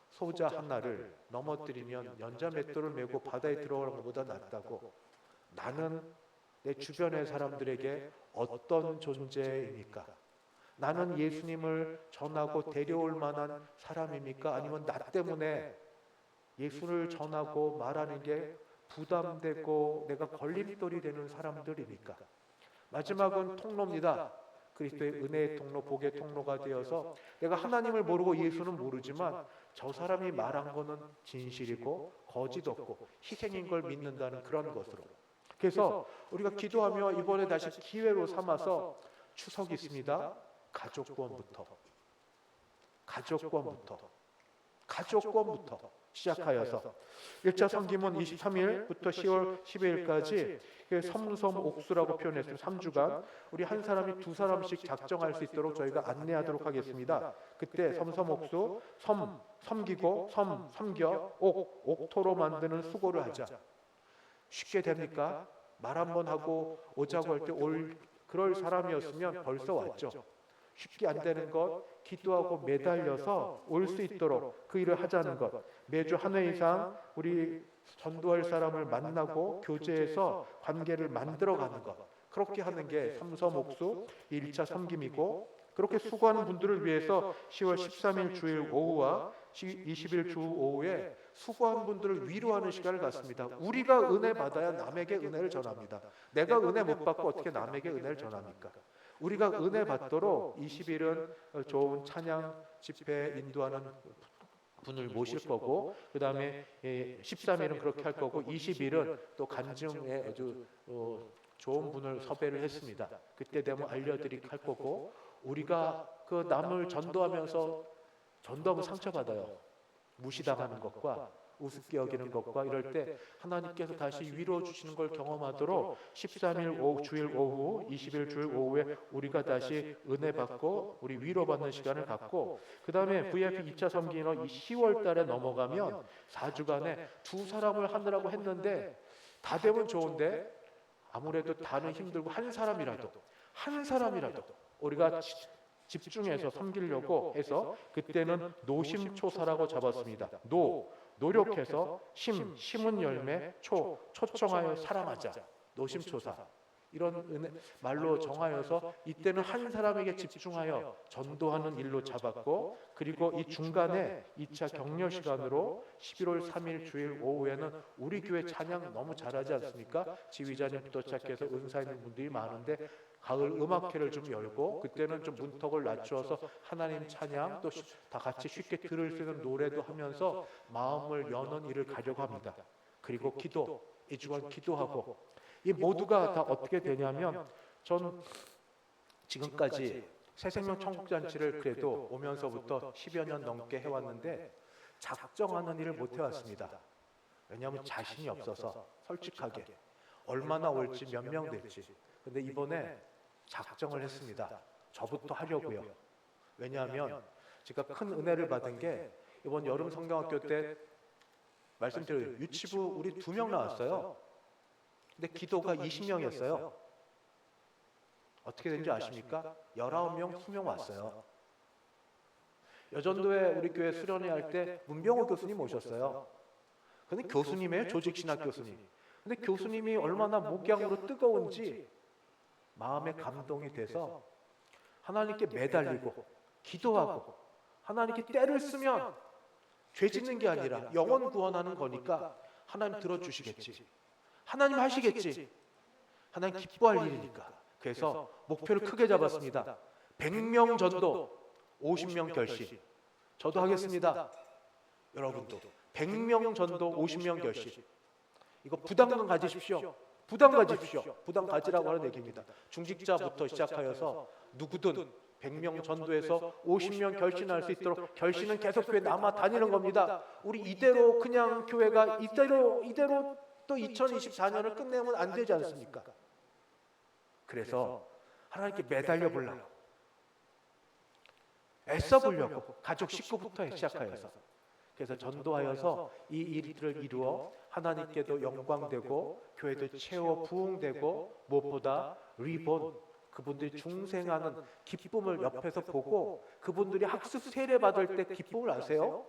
Speaker 1: 소자 하나를 넘어뜨리면 연자 맷돌을 메고 바다에 들어가는 것보다 낫다고. 나는 내 주변의 사람들에게 어떤 존재입니까? 나는 예수님을 전하고 데려올 만한 사람입니까? 아니면 나 때문에 예수를 전하고 말하는 게 부담되고 내가 걸림돌이 되는 사람들입니까? 마지막은 통로입니다. 그리스도의 은혜의 통로, 복의 통로가 되어서 내가 하나님을 모르고 예수는 모르지만 저 사람이 말한 거는 진실이고 거짓 없고 희생인 걸 믿는다는 그런 것으로. 그래서 우리가 기도하며 이번에 다시 기회로 삼아서 추석이 있습니다. 가족권부터 시작하여서 1차 성김은 23일부터 10월 12일까지 섬섬옥수라고 표현했습니다. 3주간 우리 한 사람이 2사람씩 작정할 수 있도록 저희가 안내하도록 하겠습니다. 그때 섬섬옥수, 섬기고 섬겨 옥토로 만드는 수고를 하자. 쉽게 됩니까? 말 한번 하고 오자고 할 때 그럴 사람이었으면 벌써 왔죠. 쉽게 안 되는 것, 기도하고 매달려서 올 수 있도록 그 일을 하자는 것. 매주 한 회 이상 우리 전도할 사람을 만나고 교제해서 관계를 만들어가는 것. 그렇게 하는 게 삼섬옥수 1차 섬김이고, 그렇게 수고하는 분들을 위해서 10월 13일 주일 오후와 20일 주 오후에 수고한 분들을 위로하는 시간을 갖습니다. 우리가 은혜 받아야 남에게 은혜를 전합니다. 내가 은혜 못 받고 어떻게 남에게 은혜를 전합니까? 우리가 은혜 받도록 20일은 좋은 찬양 집회 인도하는 분을 모실 거고, 그 다음에 13일은 그렇게 할 거고, 20일은 또 간증에 아주 좋은 분을 섭외를 했습니다. 그때 되면 알려드리게 할 거고, 우리가 그 남을 전도하면서 전도하면 상처받아요. 무시당하는 것과 우습게 여기는 것과 이럴 때 하나님께서 다시 위로해 주시는 걸 경험하도록 13일 주일 오후, 20일 주일 오후에 우리가 다시 은혜 받고 우리 위로받는 시간을 갖고, 그 다음에 VIP 2차 섬기는 10월 달에 넘어가면 4주간에 2사람을 하느라고 했는데 다 되면 좋은데 아무래도 다는 힘들고 한 사람이라도 우리가 집중해서 섬기려고 해서 그때는 노심초사라고 잡았습니다. 노력해서 심은 열매, 초청하여 사랑하자. 노심초사. 이런 말로 정하여서 이때는 한 사람에게 집중하여 전도하는 일로 잡았고, 그리고 이 중간에 2차 격려 시간으로 11월 3일 주일 오후에는 우리 교회 찬양 너무 잘하지 않습니까? 지휘자님 도착해서 은사 있는 분들이 많은데 가을 음악회를 좀 열고, 그때는 좀 문턱을 낮추어서 하나님 찬양 또 다 같이 쉽게 들을 수 있는 노래도 하면서 마음을 여는 일을 가려고 합니다. 그리고 기도, 이 주간 기도하고, 이 모두가 다 어떻게 되냐면, 전 지금까지 새생명 천국잔치를 그래도 오면서부터 10여 년 넘게 해왔는데 작정하는 일을 못 해왔습니다. 왜냐하면 자신이 없어서, 솔직하게 얼마나 올지 몇 명 될지. 근데 이번에 작정을 했습니다. 저부터 하려고요. 왜냐하면 제가 큰 은혜를 받은 게 이번 여름 성경학교 때 말씀드려요. 유치부 우리 2명 나왔어요. 근데 기도가 20명이었어요. 어떻게 된지 아십니까? 19명, 2명 왔어요. 여전도에 우리 교회 수련회 할 때 문병호 교수님 오셨어요. 근데 교수님이에요. 조직신학 교수님. 근데 교수님이 얼마나 목양으로 뜨거운지 마음에 감동이 돼서 하나님께 매달리고 기도하고 하나님께 때를 쓰면 죄 짓는 게 아니라 영혼 구원하는 거니까 하나님 들어주시겠지. 하나님 하시겠지. 하나님 기뻐할 일이니까. 그래서 목표를 크게 잡았습니다. 100명 전도, 50명 결심. 저도 하겠습니다. 여러분도 100명 전도, 50명 결심. 이거 부담감 가지십시오. 부담 가지십시오. 부담 가지라고 하는 얘기입니다. 중직자부터 시작하여서 누구든 100명 전도에서 50명 결신할 수 있도록 결신은 계속 교회 남아 다니는 겁니다. 우리 이대로 그냥 교회가 이대로 또 2024년을 끝내면 안 되지 않습니까? 그래서 하나님께 매달려 보려고 애써 보려고 가족 식구부터 시작하여서 그래서 전도하여서 이 일들을 이루어 하나님께도 영광되고 교회도 채워 부흥되고 무엇보다 리본 그분들이 중생하는 기쁨을 옆에서 보고 그분들이 학습 세례 받을 때 기쁨을 아세요?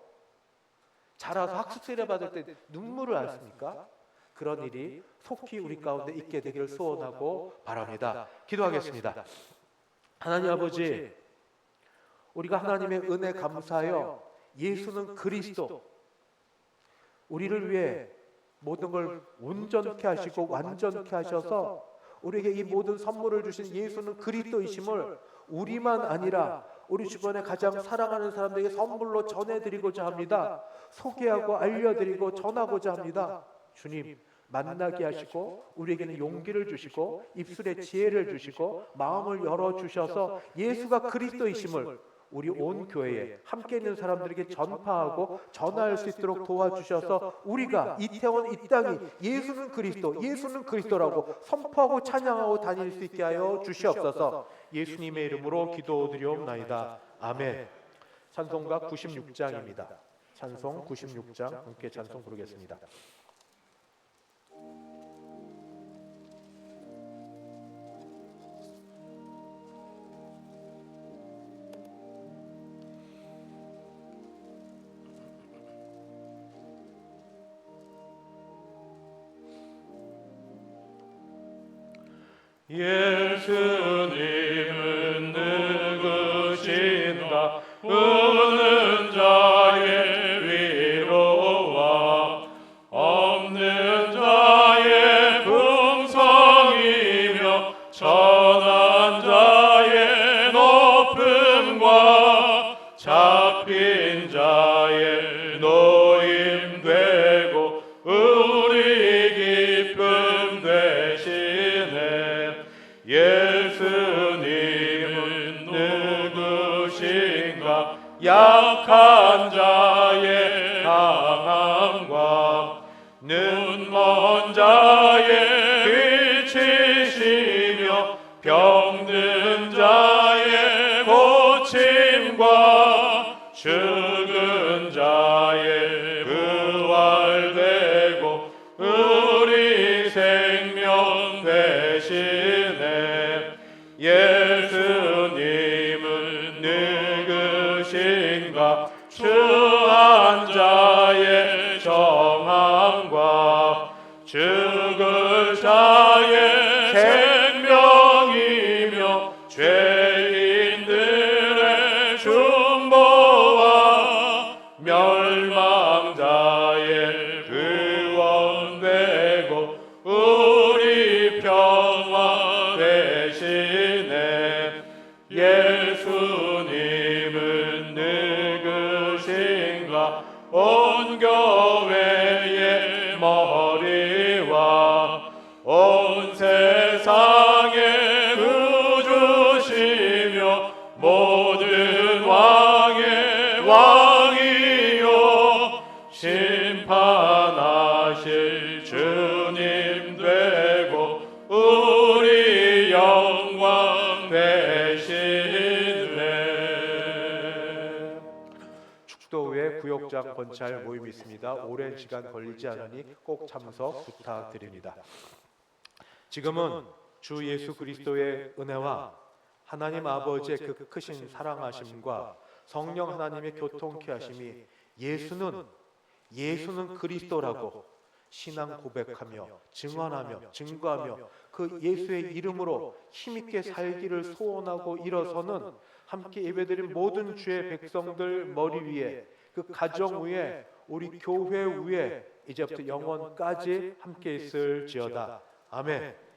Speaker 1: 자라서 학습 세례 받을 때 눈물을 아십니까? 그런 일이 속히 우리 가운데 있게 되기를 소원하고 바랍니다. 기도하겠습니다. 하나님 아버지, 우리가 하나님의 은혜 감사하여 예수는 그리스도 우리를 위해 모든 걸 온전케 하시고 완전케 하셔서 우리에게 이 모든 선물을 주신 예수는 그리스도이심을 우리만 아니라 우리 주변에 가장 사랑하는 사람들에게 선물로 전해드리고자 합니다. 소개하고 알려드리고 전하고자 합니다. 주님, 만나게 하시고 우리에게는 용기를 주시고 입술에 지혜를 주시고 마음을 열어주셔서 예수가 그리스도이심을 우리 온 교회에 함께 있는 사람들에게 전파하고 전할 수 있도록 도와주셔서 우리가 이태원 이 땅이 예수는 그리스도라고 선포하고 찬양하고 다닐 수 있게 하여 주시옵소서. 예수님의 이름으로 기도드리옵나이다. 아멘. 찬송가 96장입니다. 찬송 96장 함께 찬송 부르겠습니다.
Speaker 2: 예수님은 누구신가 우는 자의 위로와 없는 자의 풍성이며 천한 자의 높음과 잡힌 자의 노임되고 우리 기쁨 되시네. 예수님은 누구신가 약한 자의 강함과 눈먼 자의 빛이시며 병든 자의 고침과 죽은 자의 부활되고 우리 생명 되시네. 예수님은 누구신가 추한 자의 정함과 죽을 자의 생명이며 죄인들의 중보와 멸망자의 구원되고 우리 평화 되시네. 예수님은 누구신가 온 교회의 머리와 온 세상의 구주시며 모든 왕의 왕이요 심판하실 주님 되고 우리 영광 되시네.
Speaker 1: 축도의 구역장 권찰 모임이 있습니다. 오랜 시간 걸리지 않으니 꼭 참석 부탁드립니다. 지금은 주 예수 그리스도의 은혜와 하나님 아버지의 그 크신 사랑하심과 성령 하나님의 교통케 하심이 예수는 그리스도라고 신앙 고백하며 증거하며 그 예수의 이름으로 힘있게 살기를 소원하고 일어서는 함께 예배드린 모든 주의 백성들 머리 위에, 그 가정 위에, 우리 교회 위에 이제부터 영원까지 함께 있을지어다. 아멘.